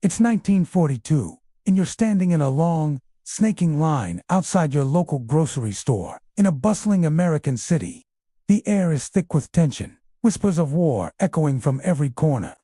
It's 1942, and you're standing in a long, snaking line outside your local grocery store in a bustling American city. The air is thick with tension, whispers of war echoing from every corner.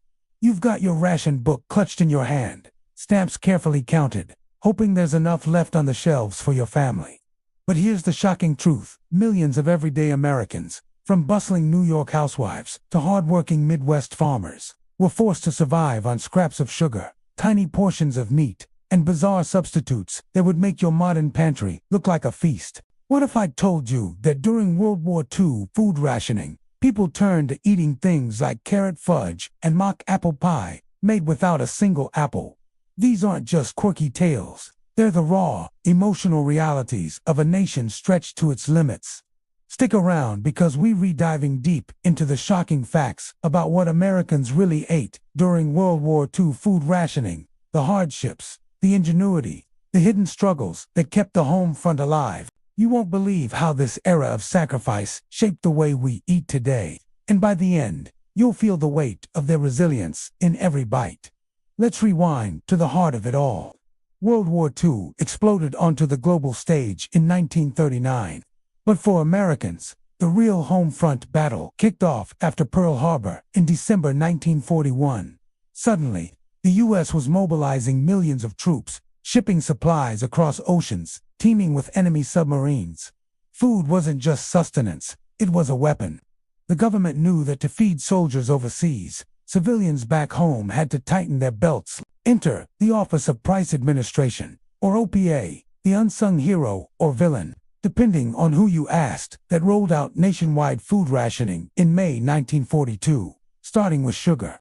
You've got your ration book clutched in your hand, stamps carefully counted, hoping there's enough left on the shelves for your family. But here's the shocking truth: millions of everyday Americans, from bustling New York housewives to hardworking Midwest farmers, were forced to survive on scraps of sugar, tiny portions of meat, and bizarre substitutes that would make your modern pantry look like a feast. What if I told you that during World War II food rationing, people turned to eating things like carrot fudge and mock apple pie, made without a single apple? These aren't just quirky tales. They're the raw, emotional realities of a nation stretched to its limits. Stick around, because we're diving deep into the shocking facts about what Americans really ate during World War II food rationing, the hardships, the ingenuity, the hidden struggles that kept the home front alive. You won't believe how this era of sacrifice shaped the way we eat today, and by the end, you'll feel the weight of their resilience in every bite. Let's rewind to the heart of it all. World War II exploded onto the global stage in 1939. But for Americans, the real home front battle kicked off after Pearl Harbor in December 1941. Suddenly, the U.S. was mobilizing millions of troops, shipping supplies across oceans, teeming with enemy submarines. Food wasn't just sustenance, it was a weapon. The government knew that to feed soldiers overseas, civilians back home had to tighten their belts. Enter the Office of Price Administration, or OPA, the unsung hero or villain, depending on who you asked, that rolled out nationwide food rationing in May 1942, starting with sugar.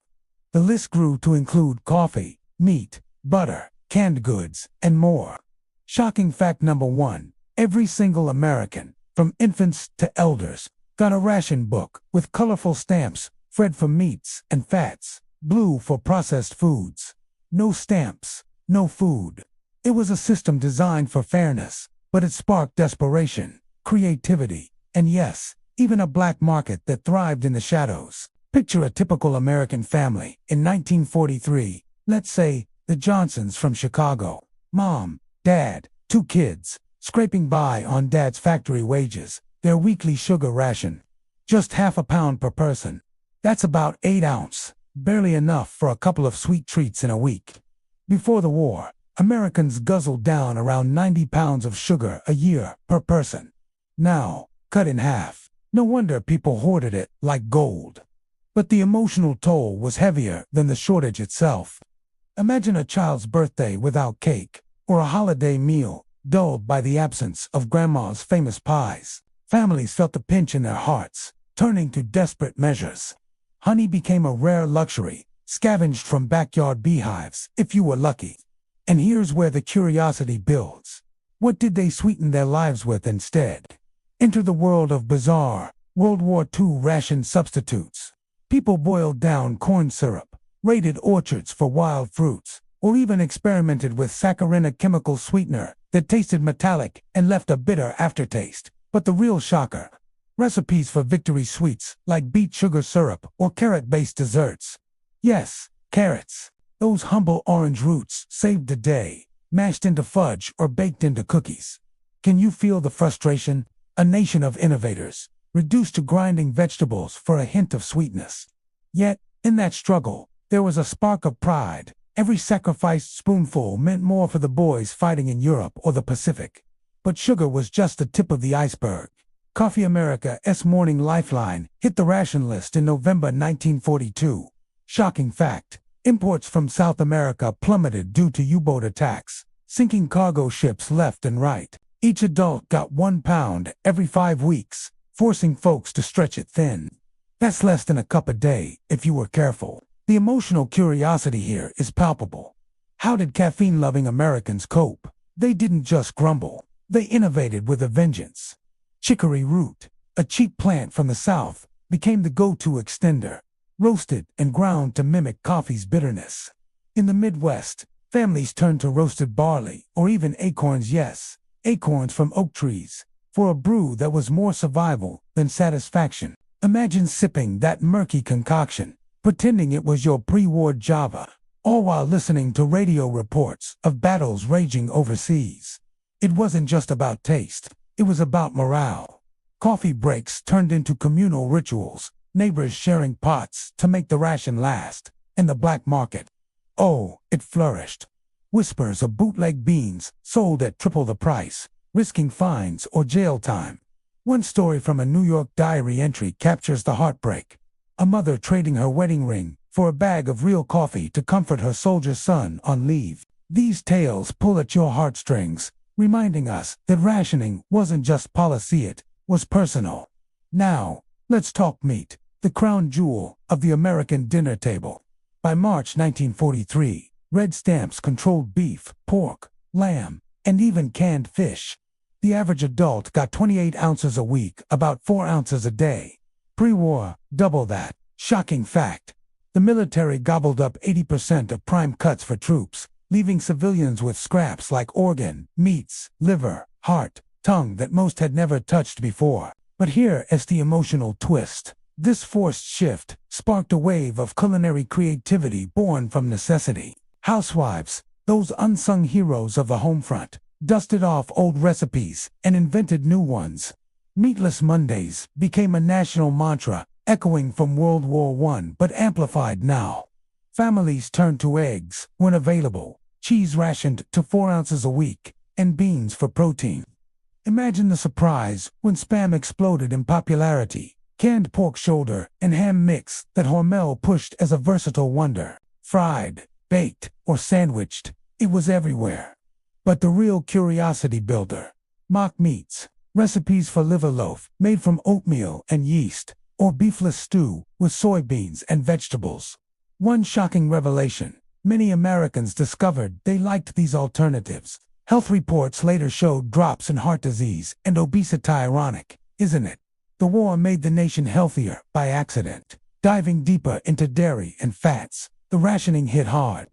The list grew to include coffee, meat, butter, canned goods, and more. Shocking fact number one: every single American, from infants to elders, got a ration book with colorful stamps: red for meats and fats, blue for processed foods. No stamps, no food. It was a system designed for fairness, but it sparked desperation, creativity, and yes, even a black market that thrived in the shadows. Picture a typical American family in 1943, let's say the Johnsons from Chicago. Mom, dad, 2 kids, scraping by on dad's factory wages, their weekly sugar ration. Just half a pound per person. That's about 8 ounces, barely enough for a couple of sweet treats in a week. Before the war, Americans guzzled down around 90 pounds of sugar a year per person. Now, cut in half. No wonder people hoarded it like gold. But the emotional toll was heavier than the shortage itself. Imagine a child's birthday without cake, or a holiday meal dulled by the absence of grandma's famous pies. Families felt the pinch in their hearts, turning to desperate measures. Honey became a rare luxury, scavenged from backyard beehives, if you were lucky. And here's where the curiosity builds. What did they sweeten their lives with instead? Enter the world of bizarre World War II ration substitutes. People boiled down corn syrup, raided orchards for wild fruits, or even experimented with saccharin, a chemical sweetener that tasted metallic and left a bitter aftertaste. But the real shocker: recipes for victory sweets like beet sugar syrup or carrot-based desserts. Yes, carrots. Those humble orange roots saved the day, mashed into fudge or baked into cookies. Can you feel the frustration? A nation of innovators, reduced to grinding vegetables for a hint of sweetness. Yet, in that struggle, there was a spark of pride. Every sacrificed spoonful meant more for the boys fighting in Europe or the Pacific. But sugar was just the tip of the iceberg. Coffee America's Morning Lifeline hit the ration list in November 1942. Shocking fact: imports from South America plummeted due to U-boat attacks, sinking cargo ships left and right. Each adult got 1 pound every 5 weeks, forcing folks to stretch it thin. That's less than a cup a day, if you were careful. The emotional curiosity here is palpable. How did caffeine-loving Americans cope? They didn't just grumble. They innovated with a vengeance. Chicory root, a cheap plant from the South, became the go-to extender, roasted and ground to mimic coffee's bitterness. In the Midwest, families turned to roasted barley or even acorns, yes, acorns from oak trees, for a brew that was more survival than satisfaction. Imagine sipping that murky concoction, pretending it was your pre-war Java. all while listening to radio reports of battles raging overseas. It wasn't just about taste, it was about morale. Coffee breaks turned into communal rituals, neighbors sharing pots to make the ration last, and the black market. Oh, it flourished. Whispers of bootleg beans sold at triple the price, risking fines or jail time. One story from a New York diary entry captures the heartbreak. A mother trading her wedding ring for a bag of real coffee to comfort her soldier son on leave. These tales pull at your heartstrings, reminding us that rationing wasn't just policy, it was personal. Now, let's talk meat, the crown jewel of the American dinner table. By March 1943, red stamps controlled beef, pork, lamb, and even canned fish. The average adult got 28 ounces a week, about 4 ounces a day. Pre-war, double that. Shocking fact. The military gobbled up 80% of prime cuts for troops, leaving civilians with scraps like organ, meats, liver, heart, tongue that most had never touched before. But here is the emotional twist. This forced shift sparked a wave of culinary creativity born from necessity. Housewives, those unsung heroes of the home front, dusted off old recipes and invented new ones. Meatless Mondays became a national mantra, echoing from World War I but amplified now. Families turned to eggs when available, cheese rationed to 4 ounces a week, and beans for protein. Imagine the surprise when Spam exploded in popularity. Canned pork shoulder and ham mix that Hormel pushed as a versatile wonder. Fried, baked, or sandwiched, it was everywhere. But the real curiosity builder, mock meats, recipes for liver loaf made from oatmeal and yeast, or beefless stew with soybeans and vegetables. One shocking revelation, many Americans discovered they liked these alternatives. Health reports later showed drops in heart disease and obesity. Ironic, isn't it? The war made the nation healthier by accident. Diving deeper into dairy and fats, the rationing hit hard.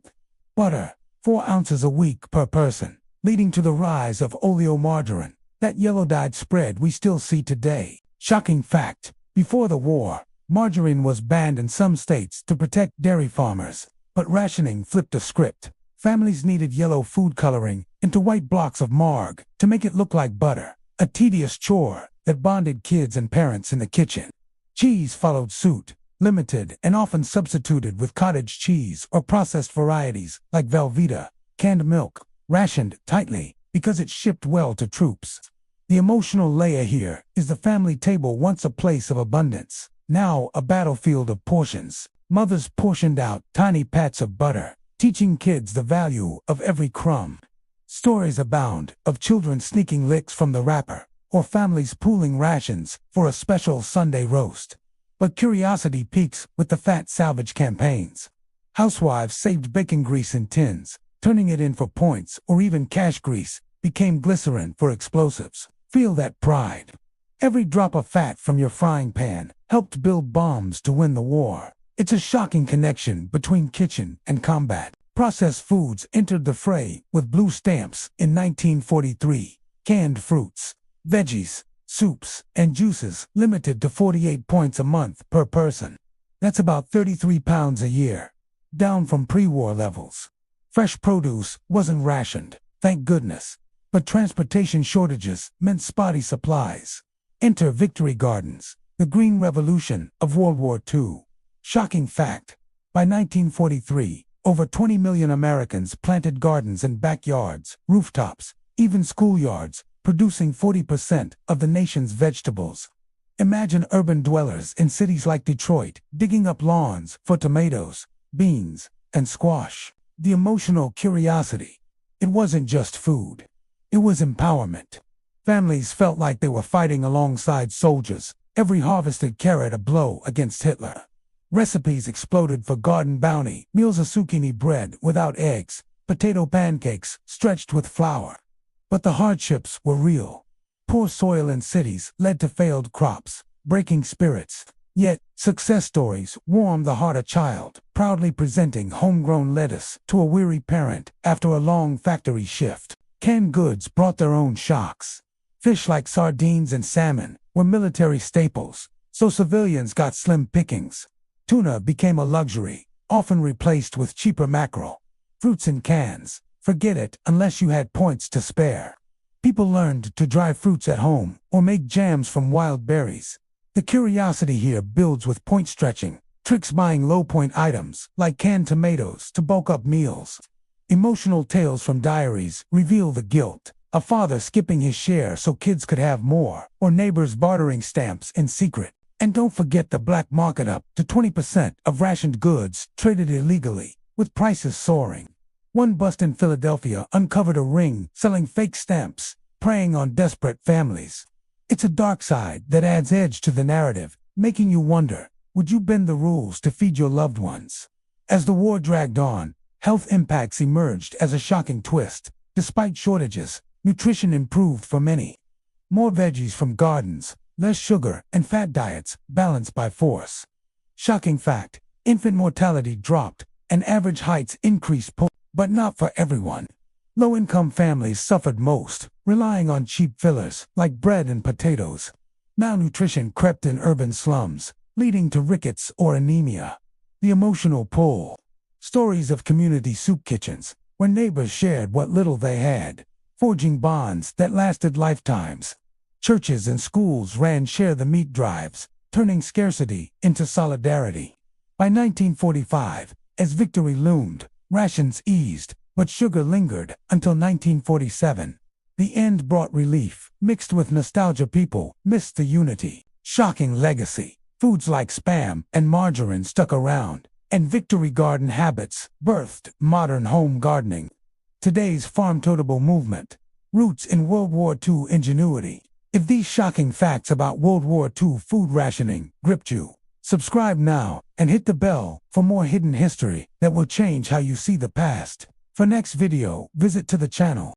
Butter, 4 ounces a week per person, leading to the rise of oleomargarine, that yellow-dyed spread we still see today. Shocking fact, before the war, margarine was banned in some states to protect dairy farmers, but rationing flipped the script. Families needed yellow food coloring into white blocks of marg to make it look like butter, a tedious chore that bonded kids and parents in the kitchen. Cheese followed suit, limited and often substituted with cottage cheese or processed varieties like Velveeta. Canned milk, rationed tightly because it shipped well to troops. The emotional layer here is the family table, once a place of abundance, now a battlefield of portions. Mothers portioned out tiny pats of butter, teaching kids the value of every crumb. Stories abound of children sneaking licks from the wrapper, or families pooling rations for a special Sunday roast. But curiosity peaks with the fat salvage campaigns. Housewives saved bacon grease in tins, turning it in for points, or even cash grease became glycerin for explosives. Feel that pride. Every drop of fat from your frying pan helped build bombs to win the war. It's a shocking connection between kitchen and combat. Processed foods entered the fray with blue stamps in 1943. Canned fruits, veggies, soups, and juices limited to 48 points a month per person. That's about 33 pounds a year, down from pre-war levels. Fresh produce wasn't rationed, thank goodness, but transportation shortages meant spotty supplies. Enter Victory Gardens, the green revolution of World War II. Shocking fact, by 1943, over 20 million Americans planted gardens in backyards, rooftops, even schoolyards, producing 40% of the nation's vegetables. Imagine urban dwellers in cities like Detroit digging up lawns for tomatoes, beans, and squash. The emotional curiosity. It wasn't just food. It was empowerment. Families felt like they were fighting alongside soldiers, every harvested carrot a blow against Hitler. Recipes exploded for garden bounty, meals of zucchini bread without eggs, potato pancakes stretched with flour. But the hardships were real. Poor soil in cities led to failed crops, breaking spirits. Yet, success stories warmed the heart of a child, proudly presenting homegrown lettuce to a weary parent after a long factory shift. Canned goods brought their own shocks. Fish like sardines and salmon were military staples, so civilians got slim pickings. Tuna became a luxury, often replaced with cheaper mackerel. Fruits in cans. Forget it unless you had points to spare. People learned to dry fruits at home or make jams from wild berries. The curiosity here builds with point stretching, tricks buying low-point items like canned tomatoes to bulk up meals. Emotional tales from diaries reveal the guilt. A father skipping his share so kids could have more, or neighbors bartering stamps in secret. And don't forget the black market up to 20% of rationed goods traded illegally, with prices soaring. One bust in Philadelphia uncovered a ring selling fake stamps, preying on desperate families. It's a dark side that adds edge to the narrative, making you wonder, would you bend the rules to feed your loved ones? As the war dragged on, health impacts emerged as a shocking twist. Despite shortages, nutrition improved for many. More veggies from gardens, less sugar and fat diets balanced by force. Shocking fact, infant mortality dropped and average heights increased, but not for everyone. Low-income families suffered most, relying on cheap fillers like bread and potatoes. Malnutrition crept in urban slums, leading to rickets or anemia. The emotional pull. Stories of community soup kitchens, where neighbors shared what little they had, forging bonds that lasted lifetimes. Churches and schools ran share the meat drives, turning scarcity into solidarity. By 1945, as victory loomed, rations eased, but sugar lingered until 1947. The end brought relief, mixed with nostalgia. People missed the unity. Shocking legacy. Foods like Spam and margarine stuck around, and victory garden habits birthed modern home gardening. Today's farm-toteable movement. Roots in World War II ingenuity. If these shocking facts about World War II food rationing gripped you, subscribe now and hit the bell for more hidden history that will change how you see the past. For next video, visit to the channel.